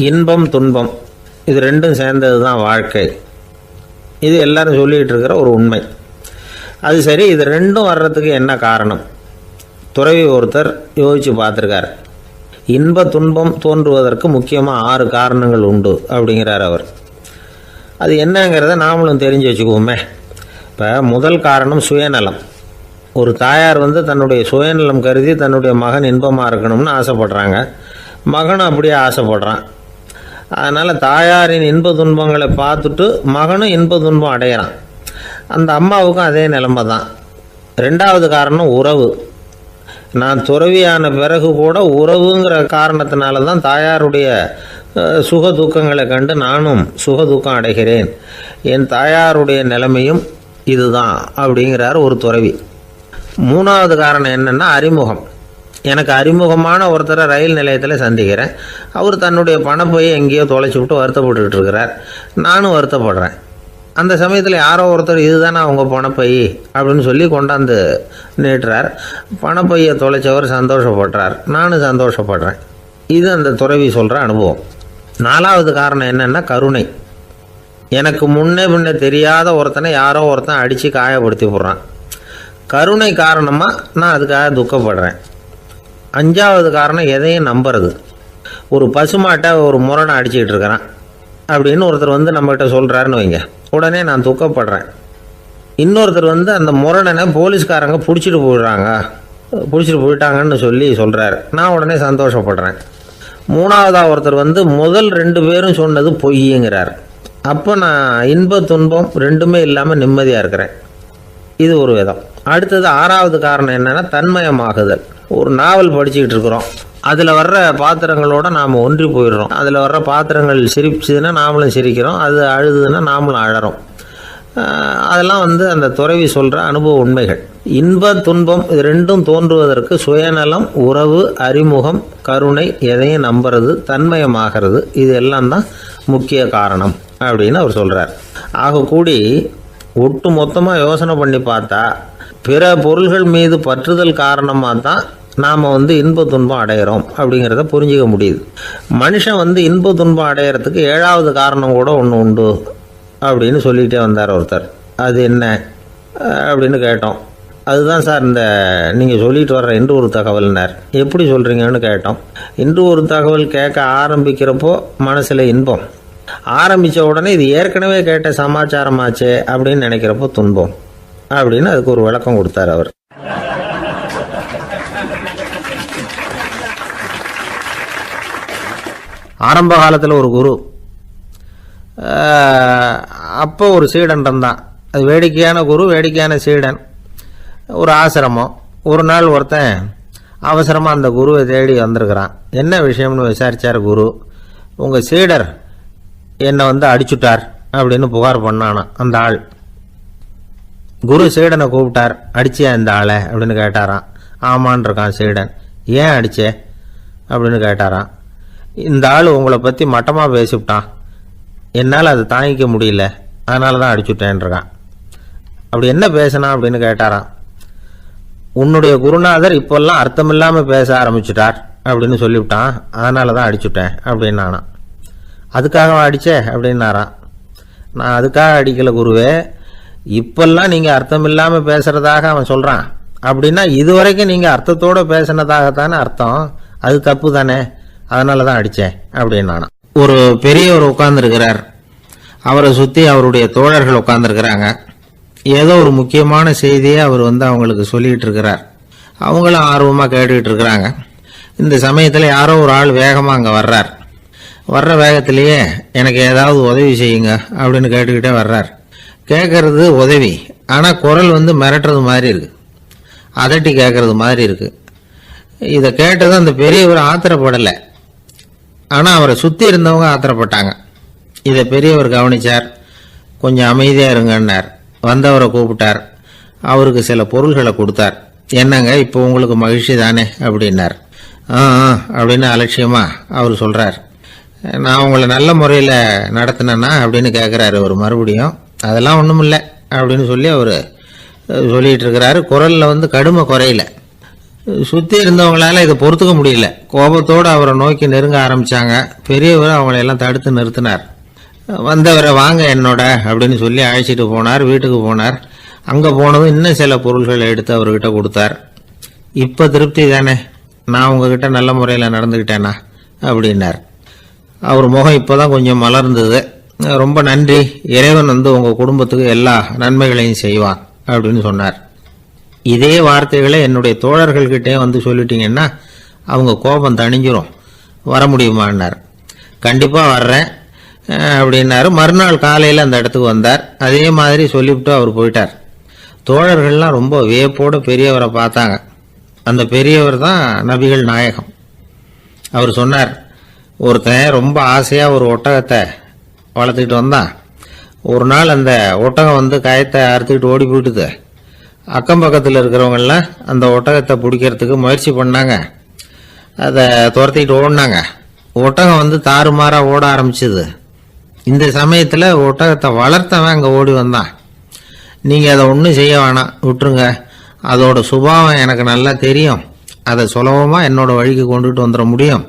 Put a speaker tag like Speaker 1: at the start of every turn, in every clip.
Speaker 1: இன்பம் துன்பம் இது ரெண்டும் சேர்ந்தது தான் வாழ்க்கை. இது எல்லாரும் சொல்லிகிட்டு இருக்கிற ஒரு உண்மை. அது சரி, இது ரெண்டும் வர்றதுக்கு என்ன காரணம்? துறவி ஒருத்தர் யோசித்து பார்த்துருக்கார். இன்ப துன்பம் தோன்றுவதற்கு முக்கியமாக 6 காரணங்கள் உண்டு அப்படிங்கிறார் அவர். அது என்னங்கிறத நாமளும் தெரிஞ்சு வச்சுக்குவோமே. இப்போ முதல் காரணம் சுயநலம். ஒரு தாயார் தன்னுடைய சுயநலம் கருதி தன்னுடைய மகன் இன்பமாக இருக்கணும்னு ஆசைப்படுறாங்க. மகனும் அப்படியே ஆசைப்படுறான். அதனால் தாயாரின் இன்ப துன்பங்களை பார்த்துட்டு மகனும் இன்ப துன்பம் அடையிறான். அந்த அம்மாவுக்கும் அதே நிலைமை தான். ரெண்டாவது காரணம் உறவு. நான் துறவியான பிறகு கூட உறவுங்கிற காரணத்தினால தான் தாயாருடைய சுக துக்கங்களை கண்டு நானும் சுக துக்கம் அடைகிறேன். என் தாயாருடைய நிலைமையும் இதுதான் அப்படிங்கிறார் ஒரு துறவி. மூணாவது காரணம் என்னென்னா அறிமுகம். எனக்கு அறிமுகமான ஒருத்தரை ரயில் நிலையத்தில் சந்திக்கிறேன். அவர் தன்னுடைய பணப்பையை எங்கேயோ தொலைச்சி விட்டு வருத்தப்பட்டுக்கிட்டு இருக்கிறார். நானும் வருத்தப்படுறேன். அந்த சமயத்தில் யாரோ ஒருத்தர் இதுதானே அவங்க பணப்பை அப்படின்னு சொல்லி கொண்டாந்து நீட்டுறார். பணப்பையை தொலைச்சவர் சந்தோஷப்படுறார், நானும் சந்தோஷப்படுறேன். இது அந்த துறவி சொல்கிற அனுபவம். நாலாவது காரணம் என்னென்னா கருணை. எனக்கு முன்னே தெரியாத ஒருத்தனை யாரோ ஒருத்தன் அடித்து காயப்படுத்தி போடுறான். கருணை காரணமாக நான் அதுக்காக துக்கப்படுறேன். அஞ்சாவது காரணம் எதையும் நம்புறது. ஒரு பசுமாட்டை ஒரு முரணை அடிச்சுக்கிட்டு இருக்கிறான் அப்படின்னு ஒருத்தர் நம்மகிட்ட சொல்கிறாருன்னு வைங்க, உடனே நான் துக்கப்படுறேன். இன்னொருத்தர் அந்த முரணனை போலீஸ்காரங்க பிடிச்சிட்டு போயிட்டாங்கன்னு சொல்கிறார். நான் உடனே சந்தோஷப்படுறேன். மூணாவதாக ஒருத்தர் முதல் 2 பேரும் சொன்னது பொய்யுங்கிறார். அப்போ நான் இன்ப துன்பம் ரெண்டுமே இல்லாமல் நிம்மதியாக இருக்கிறேன். இது ஒரு விதம். அடுத்தது 6வது காரணம் என்னென்னா தன்மயமாகுதல். ஒரு நாவல் படிச்சுக்கிட்டு இருக்கிறோம். அதில் வர்ற பாத்திரங்களோடு நாம் ஒன்றி போயிடுறோம். அதில் வர்ற பாத்திரங்கள் சிரிச்சுதுன்னா நாமளும் சிரிக்கிறோம், அது அழுதுன்னா நாமளும் அழறோம். அதெல்லாம் அந்த துறவி சொல்கிற அனுபவ உண்மைகள். இன்ப துன்பம் இது ரெண்டும் தோன்றுவதற்கு சுயநலம், உறவு, அறிமுகம், கருணை, எதையும் நம்புறது, தன்மயமாகிறது, இது எல்லாம் தான் முக்கிய காரணம் அப்படின்னு அவர் சொல்கிறார். ஆக கூடி ஒட்டு மொத்தமாக யோசனை பண்ணி பார்த்தா பிற பொருள்கள் மீது பற்றுதல் காரணமாக தான் நாம் இன்ப துன்பம் அடைகிறோம் அப்படிங்கிறத புரிஞ்சிக்க முடியுது. மனுஷன் இன்ப துன்பம் அடைகிறதுக்கு 7வது காரணம் கூட ஒன்று உண்டு அப்படின்னு சொல்லிகிட்டே வந்தார் ஒருத்தர். அது என்ன அப்படின்னு கேட்டோம். அதுதான் சார் இந்த நீங்கள் சொல்லிட்டு வர்ற இன்று ஒரு தகவல்னார். எப்படி சொல்கிறீங்கன்னு கேட்டோம். இன்று ஒரு தகவல் கேட்க ஆரம்பிக்கிறப்போ மனசில் இன்பம், ஆரம்பித்த உடனே இது ஏற்கனவே கேட்ட சமாச்சாரமாச்சே அப்படின்னு நினைக்கிறப்போ துன்பம் அப்படின்னு அதுக்கு ஒரு விளக்கம் கொடுத்தார் அவர். ஆரம்ப காலத்தில் ஒரு குரு, அப்போ ஒரு சீடன் இருந்தான். அது வேடிக்கையான குரு, வேடிக்கையான சீடன். ஒரு ஆசிரமம். ஒரு நாள் ஒருத்தன் அவசரமாக அந்த குருவை தேடி வந்திருக்கிறான். என்ன விஷயம்னு விசாரித்தார் குரு. உங்கள் சீடர் என்னை அடிச்சுட்டார் அப்படின்னு புகார் பண்ணானா அந்த ஆள். குரு சீடனை கூப்பிட்டார். அடிச்சியா இந்த ஆளை அப்படின்னு கேட்டாராம். ஆமான் இருக்கான் சீடன். ஏன் அடிச்சே அப்படின்னு கேட்டாராம். இந்த ஆள் உங்களை பற்றி மட்டமாக பேசிவிட்டான், என்னால் அதை தாங்கிக்க முடியல, அதனால தான் அடிச்சுட்டேன்ருக்கான். அப்படி என்ன பேசினா அப்படின்னு கேட்டாராம். உன்னுடைய குருநாதர் இப்போல்லாம் அர்த்தமில்லாமல் பேச ஆரம்பிச்சுட்டார் அப்படின்னு சொல்லிவிட்டான், அதனால தான் அடிச்சுட்டேன் அப்படின்னு நானா. அதுக்காக அடித்தே அப்படின்னாராம். நான் அதுக்காக அடிக்கலை குருவே, இப்பெல்லாம் நீங்கள் அர்த்தம் இல்லாமல் பேசுகிறதாக அவன் சொல்கிறான் அப்படின்னா இதுவரைக்கும் நீங்கள் அர்த்தத்தோடு பேசினதாகத்தானே அர்த்தம், அது தப்பு தானே, அதனால தான் அடித்தேன் அப்படின்னு நானா. ஒரு பெரியவர் உட்கார்ந்துருக்கிறார். அவரை சுற்றி அவருடைய தோழர்கள் உட்கார்ந்துருக்கிறாங்க. ஏதோ ஒரு முக்கியமான செய்தியை அவர் அவங்களுக்கு சொல்லிகிட்டு இருக்கிறார். அவங்களும் ஆர்வமாக கேட்டுக்கிட்டு இருக்கிறாங்க. இந்த சமயத்தில் யாரோ ஒரு ஆள் வேகமாக அங்கே வர்றார். வர்ற வேகத்திலேயே எனக்கு ஏதாவது உதவி செய்யுங்க அப்படின்னு கேட்டுக்கிட்டே வர்றார். கேட்கறது உதவி, ஆனால் குரல் மிரட்டுறது மாதிரி இருக்குது, அதட்டி கேட்கறது மாதிரி இருக்குது. இதை கேட்டது அந்த பெரியவர் ஆத்திரப்படலை, ஆனால் அவரை சுற்றி இருந்தவங்க ஆத்திரப்பட்டாங்க. இதை பெரியவர் கவனித்தார். கொஞ்சம் அமைதியாக இருங்கன்னார். வந்தவரை கூப்பிட்டார். அவருக்கு சில பொருள்களை கொடுத்தார். என்னங்க இப்போ உங்களுக்கு மகிழ்ச்சி தானே அப்படின்னார். அப்படின்னு அலட்சியமாக அவர் சொல்கிறார். நான் உங்களை நல்ல முறையில் நடத்தினேன்னா அப்படின்னு கேட்குறாரு அவர் மறுபடியும். அதெல்லாம் ஒன்றும் இல்லை அப்படின்னு சொல்லி அவர் சொல்லிகிட்டு இருக்கிறாரு. குரலில் கடுமை குறையில. சுற்றி இருந்தவங்களால இதை பொறுத்துக்க முடியல. கோபத்தோடு அவரை நோக்கி நெருங்க ஆரம்பித்தாங்க. பெரியவர் அவங்களையெல்லாம் தடுத்து நிறுத்தினார். வந்தவரை வாங்க என்னோட அப்படின்னு சொல்லி அழைச்சிட்டு போனார். வீட்டுக்கு போனார். அங்கே போனதும் இன்னும் சில பொருள்களை எடுத்து அவர்கிட்ட கொடுத்தார். இப்போ திருப்தி தானே, நான் உங்ககிட்ட நல்ல முறையில் நடந்துக்கிட்டேனா அப்படின்னார். அவர் முகம் இப்போ தான் கொஞ்சம் மலர்ந்தது. ரொம்ப நன்றி, இறைவன் உங்கள் குடும்பத்துக்கு எல்லா நன்மைகளையும் செய்வான் அப்படின்னு சொன்னார். இதே வார்த்தைகளை என்னுடைய தோழர்கள்கிட்டே சொல்லிட்டீங்கன்னா அவங்க கோபம் தணிஞ்சிரும், வர முடியுமான்னார். கண்டிப்பாக வர்றேன் அப்படின்னாரு. மறுநாள் காலையில் அந்த இடத்துக்கு வந்தார். அதே மாதிரி சொல்லிவிட்டு அவர் போயிட்டார். தோழர்கள்லாம் ரொம்ப வியப்போடு பெரியவரை பார்த்தாங்க. அந்த பெரியவர் தான் நபிகள் நாயகம். அவர் சொன்னார், ஒருத்தன் ரொம்ப ஆசையாக ஒரு ஒட்டகத்தை வளர்த்துக்கிட்டு வந்தான். ஒரு நாள் அந்த ஒட்டகம் கயத்தை அறுத்துக்கிட்டு ஓடி போயிட்டுது. அக்கம் பக்கத்தில் இருக்கிறவங்கெல்லாம் அந்த ஒட்டகத்தை பிடிக்கிறதுக்கு முயற்சி பண்ணாங்க. அதை துரத்திக்கிட்டு ஓடினாங்க. ஒட்டகம் தாறுமாறாக ஓட ஆரம்பிச்சுது. இந்த சமயத்தில் ஒட்டகத்தை வளர்த்தவன் அங்கே ஓடி வந்தான். நீங்கள் அதை ஒன்றும் செய்ய வேணாம், விட்டுருங்க, அதோட சுபாவம் எனக்கு நல்லா தெரியும், அதை சுலபமாக என்னோட வழிக்கு கொண்டுட்டு வந்துட முடியும்,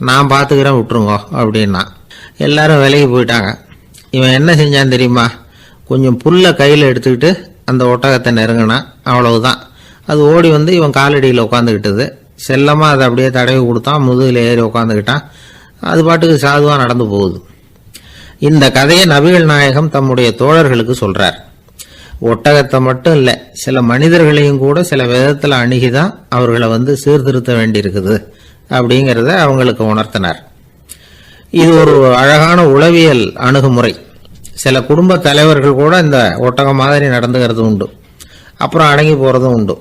Speaker 1: நான் பார்த்துக்கிறேன், விட்டுருங்கோ அப்படின்னா. எல்லாரும் விலைக்கு போயிட்டாங்க. இவன் என்ன செஞ்சான் தெரியுமா? கொஞ்சம் புல்லை கையில் எடுத்துக்கிட்டு அந்த ஒட்டகத்தை நெருங்கினான். அவ்வளவுதான். அது ஓடி இவன் காலடியில் உட்காந்துக்கிட்டது. செல்லமாக அதை அப்படியே தடவி கொடுத்தான். முதுகில் ஏறி உட்காந்துக்கிட்டான். அது பாட்டுக்கு சாதுவாக நடந்து போகுது. இந்த கதையை நபிகள் நாயகம் தம்முடைய தோழர்களுக்கு சொல்கிறார். ஒட்டகத்தை மட்டும் இல்லை, சில மனிதர்களையும் கூட சில விதத்தில் அணுகிதான் அவர்களை சீர்திருத்த வேண்டியிருக்குது அப்படிங்கிறத அவங்களுக்கு உணர்த்தினார். இது ஒரு அழகான உளவியல் அணுகுமுறை. சில குடும்ப தலைவர்கள் கூட இந்த ஒட்டகம் மாதிரி நடந்துகிறது உண்டு, அப்புறம் அடங்கி போகிறதும் உண்டு.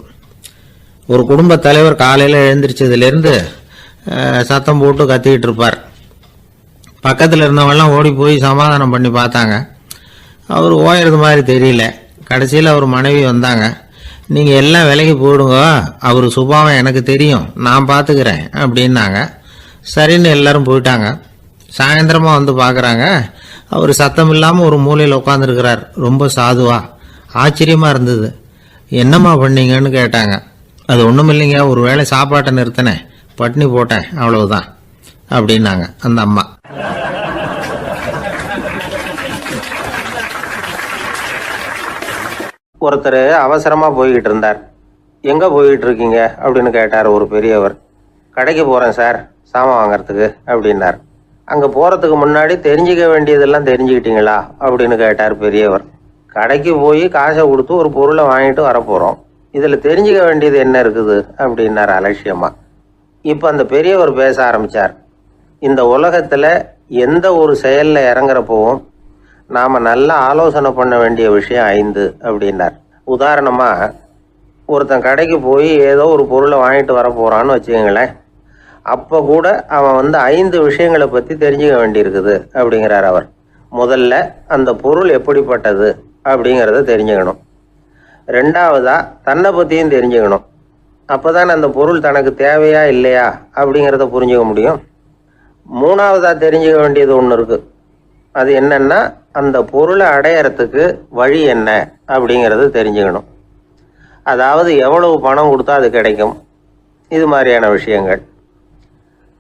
Speaker 1: ஒரு குடும்ப தலைவர் காலையில் எழுந்திரிச்சதுலேருந்து சத்தம் போட்டு கத்திக்கிட்டு இருப்பார். பக்கத்தில் இருந்தவங்கலாம் ஓடி போய் சமாதானம் பண்ணி பார்த்தாங்க. அவர் ஓயறது மாதிரி தெரியல. கடைசியில் அவர் மனைவி வந்தாங்க. நீங்கள் எல்லாம் விலைக்கு போயிடுங்க, அவர் சுபாவம் எனக்கு தெரியும், நான் பார்த்துக்கிறேன் அப்படின்னாங்க. சரின்னு எல்லாரும் போயிட்டாங்க. சாயந்தரமாக பார்க்குறாங்க, அவர் சத்தம் இல்லாமல் ஒரு மூலையில் உட்காந்துருக்கிறார். ரொம்ப சாதுவா. ஆச்சரியமாக இருந்தது. என்னம்மா பண்ணீங்கன்னு கேட்டாங்க. அது ஒன்றும் இல்லைங்க, ஒரு வேளை சாப்பாட்டை நிறுத்தினேன், பட்னி போட்டேன், அவ்வளவுதான் அப்படின்னாங்க அந்த அம்மா. ஒருத்தர் அவசரமாக போய்கிட்டு இருந்தார். எங்கே போய்கிட்டு இருக்கீங்க அப்படின்னு கேட்டார் ஒரு பெரியவர். கடைக்கு போகிறேன் சார், சாமான் வாங்கிறதுக்கு அப்படின்னார். அங்கே போகிறதுக்கு முன்னாடி தெரிஞ்சிக்க வேண்டியதெல்லாம் தெரிஞ்சுக்கிட்டீங்களா அப்படின்னு கேட்டார் பெரியவர். கடைக்கு போய் காசை கொடுத்து ஒரு பொருளை வாங்கிட்டு வரப்போகிறோம், இதில் தெரிஞ்சிக்க வேண்டியது என்ன இருக்குது அப்படின்னார் அலட்சியமாக. இப்போ அந்த பெரியவர் பேச ஆரம்பித்தார். இந்த உலகத்தில் எந்த ஒரு செயலில் இறங்குறப்போவும் நாம் நல்லா ஆலோசனை பண்ண வேண்டிய விஷயம் 5 அப்படின்னார். உதாரணமாக, ஒருத்தன் கடைக்கு போய் ஏதோ ஒரு பொருளை வாங்கிட்டு வர போகிறான்னு வச்சுக்கோங்களேன். அப்போ கூட அவன் 5 விஷயங்களை பற்றி தெரிஞ்சுக்க வேண்டியிருக்குது அப்படிங்கிறார் அவர். முதல்ல அந்த பொருள் எப்படிப்பட்டது அப்படிங்கிறத தெரிஞ்சுக்கணும். ரெண்டாவதாக தன்னை பற்றியும் தெரிஞ்சுக்கணும். அப்போ தான் அந்த பொருள் தனக்கு தேவையா இல்லையா அப்படிங்கிறத புரிஞ்சுக்க முடியும். மூணாவதாக தெரிஞ்சுக்க வேண்டியது ஒன்று இருக்குது. அது என்னன்னா, அந்த பொருளை அடையறதுக்கு வழி என்ன அப்படிங்கிறது தெரிஞ்சுக்கணும். அதாவது எவ்வளவு பணம் கொடுத்தா அது கிடைக்கும், இது மாதிரியான விஷயங்கள்.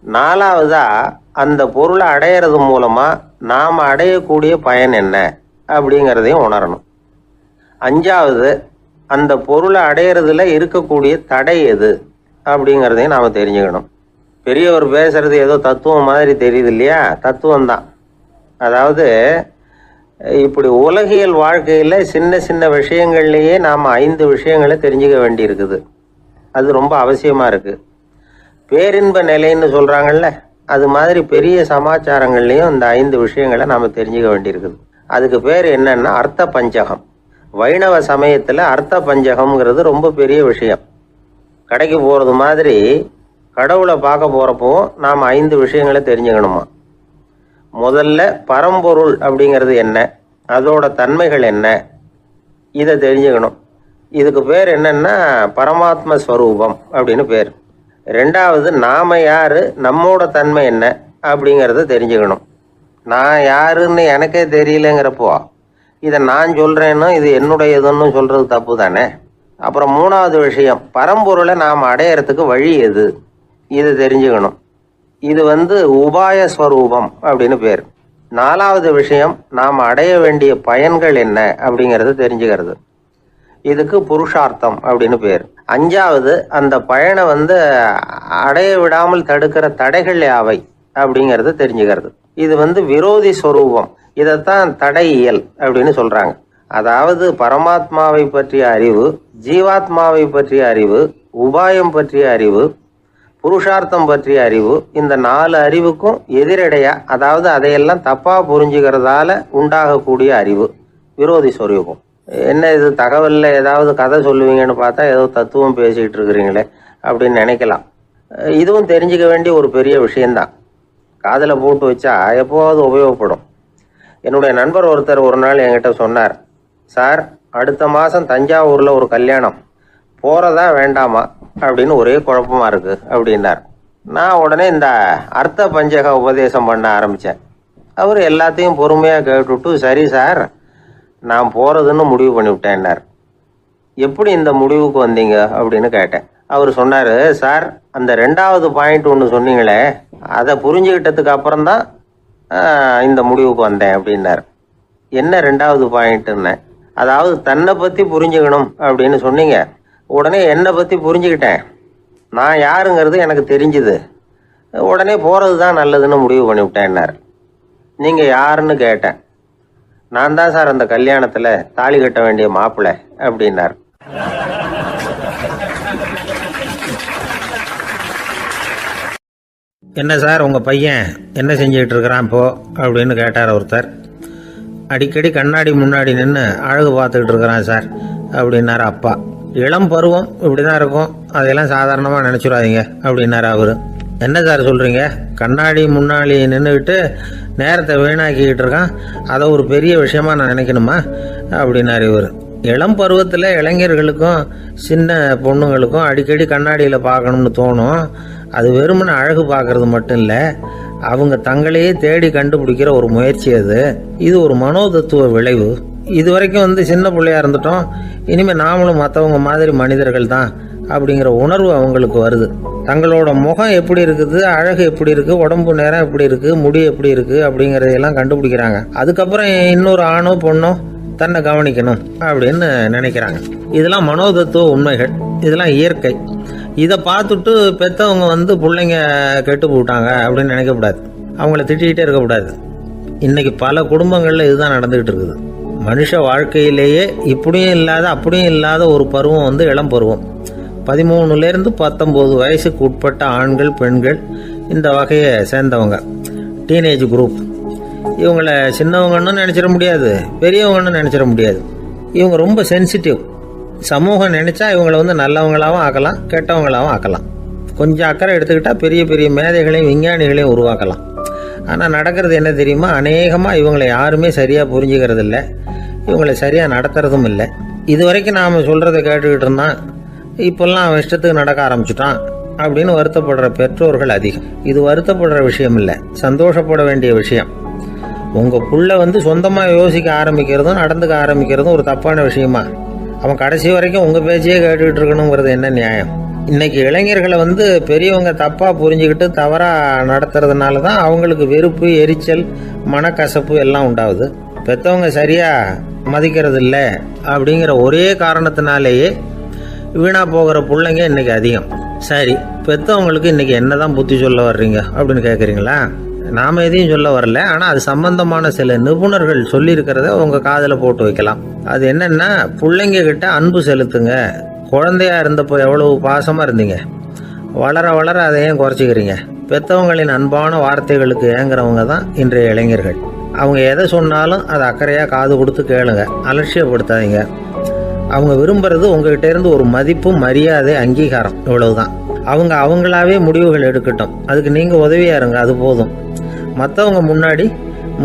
Speaker 1: நாலாவதா, அந்த பொருளை அடையிறது மூலமா நாம் அடையக்கூடிய பயன் என்ன அப்படிங்கிறதையும் உணரணும். அஞ்சாவது, அந்த பொருளை அடையிறதுல இருக்கக்கூடிய தடை எது அப்படிங்கிறதையும் நாம் தெரிஞ்சுக்கணும். பெரியவர் பேசுறது ஏதோ தத்துவம் மாதிரி தெரியுது இல்லையா? தத்துவம் தான். அதாவது இப்படி உலகியல் வாழ்க்கையில் சின்ன சின்ன விஷயங்கள்லேயே நாம் 5 விஷயங்களை தெரிஞ்சுக்க வேண்டி இருக்குது. அது ரொம்ப அவசியமாக இருக்குது. பேரின்ப நிலைன்னு சொல்கிறாங்கல்ல, அது மாதிரி பெரிய சமாச்சாரங்கள்லேயும் இந்த 5 விஷயங்களை நாம் தெரிஞ்சுக்க வேண்டியிருக்குது. அதுக்கு பேர் என்னன்னா அர்த்த பஞ்சகம். வைணவ சமயத்தில் அர்த்த பஞ்சகம்ங்கிறது ரொம்ப பெரிய விஷயம். கடைக்கு போகிறது மாதிரி கடவுளை பார்க்க போகிறப்போ நாம் 5 விஷயங்களை தெரிஞ்சுக்கணுமா. முதல்ல பரம்பொருள் அப்படிங்கிறது என்ன, அதோட தன்மைகள் என்ன, இதை தெரிஞ்சுக்கணும். இதுக்கு பேர் என்னன்னா பரமாத்ம ஸ்வரூபம் அப்படின்னு பேர். ரெண்டாவது, நாம யாரு, நம்மோட தன்மை என்ன அப்படிங்கிறத தெரிஞ்சுக்கணும். நான் யாருன்னு எனக்கே தெரியலங்கிறப்போ இதை நான் சொல்கிறேன்னு இது என்னுடையதுன்னு சொல்கிறது தப்பு தானே. அப்புறம் மூணாவது விஷயம், பரம்பொருளை நாம் அடையறதுக்கு வழி எது, இது தெரிஞ்சுக்கணும். இது உபாய ஸ்வரூபம் அப்படின்னு பேர். நாலாவது விஷயம், நாம் அடைய வேண்டிய பயன்கள் என்ன அப்படிங்கிறது தெரிஞ்சுக்கிறது. இதுக்கு புருஷார்த்தம் அப்படின்னு பேர். அஞ்சாவது, அந்த பயனை அடைய விடாமல் தடுக்கிற தடைகள் யாவை அப்படிங்கிறது தெரிஞ்சுக்கிறது. இது விரோதி ஸ்வரூபம். இதைத்தான் தடையியல் அப்படின்னு சொல்றாங்க. அதாவது பரமாத்மாவை பற்றிய அறிவு, ஜீவாத்மாவை பற்றிய அறிவு, உபாயம் பற்றிய அறிவு, புருஷார்த்தம் பற்றிய அறிவு, இந்த 4 அறிவுக்கும் எதிரடையா, அதாவது அதையெல்லாம் தப்பா புரிஞ்சுக்கிறதால உண்டாகக்கூடிய அறிவு விரோதி ஸ்வரூபம். என்ன இது தகவல்ல ஏதாவது கதை சொல்லுவீங்கன்னு பார்த்தா ஏதோ தத்துவம் பேசிக்கிட்டு இருக்கிறீங்களே அப்படின்னு நினைக்கலாம். இதுவும் தெரிஞ்சுக்க வேண்டிய ஒரு பெரிய விஷயம்தான். காதில் போட்டு வச்சா எப்போவாவது உபயோகப்படும். என்னுடைய நண்பர் ஒருத்தர் ஒரு நாள் என்கிட்ட சொன்னார், சார் அடுத்த மாதம் தஞ்சாவூரில் ஒரு கல்யாணம், போகிறதா வேண்டாமா அப்படின்னு ஒரே குழப்பமா இருக்கு அப்படின்னார். நான் உடனே இந்த அர்த்த பஞ்சக உபதேசம் பண்ண ஆரம்பித்தேன். அவர் எல்லாத்தையும் பொறுமையாக கேட்டுவிட்டு, சரி சார் நான் போகிறதுன்னு முடிவு பண்ணிவிட்டேன்னார். எப்படி இந்த முடிவுக்கு வந்தீங்க அப்படின்னு கேட்டேன். அவர் சொன்னார், சார் அந்த 2வது பாயிண்ட் ஒன்று சொன்னீங்களே, அதை புரிஞ்சுக்கிட்டதுக்கு அப்புறம்தான் இந்த முடிவுக்கு வந்தேன் அப்படின்னார். என்ன 2வது பாயிண்ட்டுன்னு? அதாவது தன்னை பற்றி புரிஞ்சுக்கணும் அப்படின்னு சொன்னீங்க. உடனே என்னை பற்றி புரிஞ்சுக்கிட்டேன், நான் யாருங்கிறது எனக்கு தெரிஞ்சுது, உடனே போகிறது தான் நல்லதுன்னு முடிவு பண்ணிவிட்டேன்னார். நீங்கள் யாருன்னு கேட்டேன். நான் தான் சார் அந்த கல்யாணத்தில் தாலி கட்ட வேண்டிய மாப்பிள்ளை அப்படின்னார். என்ன சார் உங்கள் பையன் என்ன செஞ்சுக்கிட்டு இருக்கிறான் இப்போ அப்படின்னு கேட்டார் ஒருத்தர். அடிக்கடி கண்ணாடி முன்னாடி நின்று அழகு பார்த்துக்கிட்டு இருக்கிறான் சார் அப்படின்னார் அப்பா. இளம் பருவம் இப்படி தான் இருக்கும், அதையெல்லாம் சாதாரணமாக நினச்சிடாதீங்க அப்படின்னார் அவர். என்ன சார் சொல்கிறீங்க, கண்ணாடி முன்னாடி நின்றுக்கிட்டு நேரத்தை வீணாக்கிக்கிட்டு இருக்கான், அதை ஒரு பெரிய விஷயமா நான் நினைக்கணுமா அப்படின்னார் இவர். இளம் பருவத்தில் இளைஞர்களுக்கும் சின்ன பொண்ணுங்களுக்கும் அடிக்கடி கண்ணாடியில் பார்க்கணும்னு தோணும். அது வெறுமனே அழகு பார்க்கறது மட்டும் இல்லை, அவங்க தங்களையே தேடி கண்டுபிடிக்கிற ஒரு முயற்சி அது. இது ஒரு மனோதத்துவ விளைவு. இது வரைக்கும் சின்ன பிள்ளையா இருந்துட்டோம், இனிமேல் நாமளும் மற்றவங்க மாதிரி மனிதர்கள் தான் அப்படிங்கிற உணர்வு அவங்களுக்கு வருது. தங்களோட முகம் எப்படி இருக்குது, அழகு எப்படி இருக்குது, உடம்பு நேரம் எப்படி இருக்குது, முடி எப்படி இருக்குது அப்படிங்கிறதையெல்லாம் கண்டுபிடிக்கிறாங்க. அதுக்கப்புறம் இன்னொரு ஆணோ பொண்ணோ தன்னை கவனிக்கணும் அப்படின்னு நினைக்கிறாங்க. இதெல்லாம் மனோதத்துவ உண்மைகள், இதெல்லாம் இயற்கை. இதை பார்த்துட்டு பெற்றவங்க பிள்ளைங்க கெட்டு போட்டாங்க அப்படின்னு நினைக்கக்கூடாது, அவங்கள திட்டிகிட்டே இருக்கக்கூடாது. இன்னைக்கு பல குடும்பங்களில் இதுதான் நடந்துகிட்டு இருக்குது. மனுஷ வாழ்க்கையிலேயே இப்படியும் இல்லாத அப்படியும் இல்லாத ஒரு பருவம் இளம் பருவம். 13லேருந்து 19 வயசுக்கு உட்பட்ட ஆண்கள் பெண்கள் இந்த வகையை சேர்ந்தவங்க, டீனேஜ் குரூப். இவங்களை சின்னவங்கன்னு நினச்சிட முடியாது, பெரியவங்கன்னு நினச்சிட முடியாது. இவங்க ரொம்ப சென்சிட்டிவ். சமூகம் நினச்சா இவங்களை நல்லவங்களாகவும் ஆக்கலாம், கெட்டவங்களாகவும் ஆக்கலாம். கொஞ்சம் அக்கறை எடுத்துக்கிட்டால் பெரிய பெரிய மேதைகளையும் விஞ்ஞானிகளையும் உருவாக்கலாம். ஆனால் நடக்கிறது என்ன தெரியுமா, அநேகமாக இவங்களை யாருமே சரியாக புரிஞ்சுக்கிறது இல்லை, இவங்களை சரியாக நடத்துறதும் இல்லை. இது வரைக்கும் நாம் சொல்கிறத கேட்டுக்கிட்டு இருந்தான், இப்போல்லாம் அவன் இஷ்டத்துக்கு நடக்க ஆரம்பிச்சுட்டான் அப்படின்னு வருத்தப்படுற பெற்றோர்கள் அதிகம். இது வருத்தப்படுற விஷயம் இல்லை, சந்தோஷப்பட வேண்டிய விஷயம். உங்கள் புள்ள சொந்தமாக யோசிக்க ஆரம்பிக்கிறதும் நடந்துக்க ஆரம்பிக்கிறதும் ஒரு தப்பான விஷயமா? அவன் கடைசி வரைக்கும் உங்கள் பேச்சையே கேட்டுக்கிட்டு இருக்கணுங்கிறது என்ன நியாயம்? இன்னைக்கு இளைஞர்களை பெரியவங்க தப்பாக புரிஞ்சுக்கிட்டு தவறாக நடத்துறதுனால தான் அவங்களுக்கு வெறுப்பு, எரிச்சல், மனக்கசப்பு எல்லாம் உண்டாகுது. பெற்றவங்க சரியாக மதிக்கிறது இல்லை அப்படிங்கிற ஒரே காரணத்தினாலேயே வீணா போகிற பிள்ளைங்க இன்னைக்கு அதிகம். சரி, பெற்றவங்களுக்கு இன்னைக்கு என்னதான் புத்தி சொல்ல வர்றீங்க அப்படின்னு கேட்குறீங்களா? நாம் எதையும் சொல்ல வரல, ஆனால் அது சம்பந்தமான சில நிபுணர்கள் சொல்லியிருக்கிறத உங்கள் காதில் போட்டு வைக்கலாம். அது என்னன்னா, பிள்ளைங்க கிட்ட அன்பு செலுத்துங்க. குழந்தையா இருந்தப்போ எவ்வளவு பாசமாக இருந்தீங்க, வளர வளர அதை ஏன் குறைச்சிக்கிறீங்க? பெற்றவங்களின் அன்பான வார்த்தைகளுக்கு ஏங்குறவங்க தான் இன்றைய இளைஞர்கள். அவங்க எதை சொன்னாலும் அதை அக்கறையாக காது கொடுத்து கேளுங்க, அலட்சியப்படுத்தாதீங்க. அவங்க விரும்புறது உங்ககிட்ட இருந்து ஒரு மதிப்பு, மரியாதை, அங்கீகாரம், இவ்வளவுதான். அவங்க அவங்களாவே முடிவுகள் எடுக்கட்டும், அதுக்கு நீங்கள் உதவியா இருங்க, அது போதும். மற்றவங்க முன்னாடி,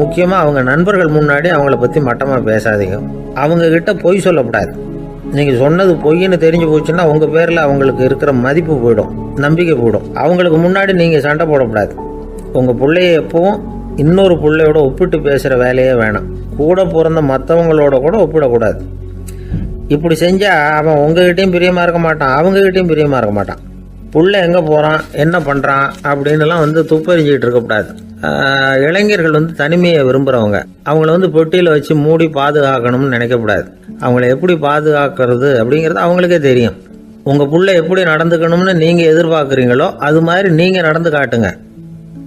Speaker 1: முக்கியமாக அவங்க நண்பர்கள் முன்னாடி அவங்கள பற்றி மட்டமாக பேசாதீங்க. அவங்கக்கிட்ட பொய் சொல்லக்கூடாது. நீங்கள் சொன்னது பொய்ன்னு தெரிஞ்சு போச்சுன்னா உங்கள் பேரில் அவங்களுக்கு இருக்கிற மதிப்பு போயிடும், நம்பிக்கை போயிடும். அவங்களுக்கு முன்னாடி நீங்கள் சண்டை போடக்கூடாது. உங்கள் பிள்ளைய எப்பவும் இன்னொரு பிள்ளையோட ஒப்பிட்டு பேசுகிற வேலையே வேணாம். கூட பிறந்த மற்றவங்களோட கூட ஒப்பிடக்கூடாது. இப்படி செஞ்சால் அவன் உங்ககிட்டையும் பிரியமாக இருக்க மாட்டான், அவங்ககிட்டையும் பிரியமாக இருக்க மாட்டான். புள்ள எங்கே போகிறான், என்ன பண்ணுறான் அப்படின்னுலாம் துப்பறிஞ்சிக்கிட்டு இருக்கக்கூடாது. இளைஞர்கள் தனிமையை விரும்புகிறவங்க. அவங்கள பெட்டியில் வச்சு மூடி பாதுகாக்கணும்னு நினைக்கக்கூடாது. அவங்கள எப்படி பாதுகாக்கிறது அப்படிங்கிறது அவங்களுக்கே தெரியும். உங்கள் புள்ள எப்படி நடந்துக்கணும்னு நீங்கள் எதிர்பார்க்குறீங்களோ அது மாதிரி நீங்கள் நடந்து காட்டுங்க,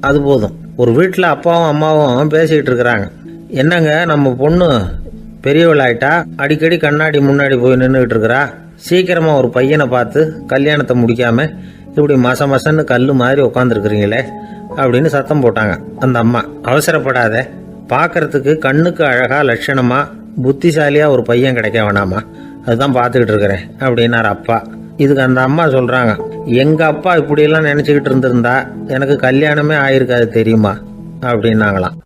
Speaker 1: அது போதும். ஒரு வீட்டில் அப்பாவும் அம்மாவும் பேசிக்கிட்டு இருக்கிறாங்க. என்னங்க, நம்ம பொண்ணு பெரியவளாயிட்டா, அடிக்கடி கண்ணாடி முன்னாடி போய் நின்றுக்கிட்டு இருக்கிறா, சீக்கிரமாக ஒரு பையனை பார்த்து கல்யாணத்தை முடிக்காம இப்படி மசன்னு கல் மாதிரி உட்காந்துருக்குறீங்களே அப்படின்னு சத்தம் போட்டாங்க. அந்த அம்மா, அவசரப்படாத, பார்க்கறதுக்கு கண்ணுக்கு அழகாக லட்சணமாக புத்திசாலியாக ஒரு பையன் கிடைக்க வேணாமா, அதுதான் பார்த்துக்கிட்டு இருக்கிறேன் அப்படின்னாரு அப்பா. இதுக்கு அந்த அம்மா சொல்கிறாங்க, எங்கள் அப்பா இப்படியெல்லாம் நினச்சிக்கிட்டு இருந்திருந்தா எனக்கு கல்யாணமே ஆயிருக்காது தெரியுமா அப்படின்னாங்களாம்.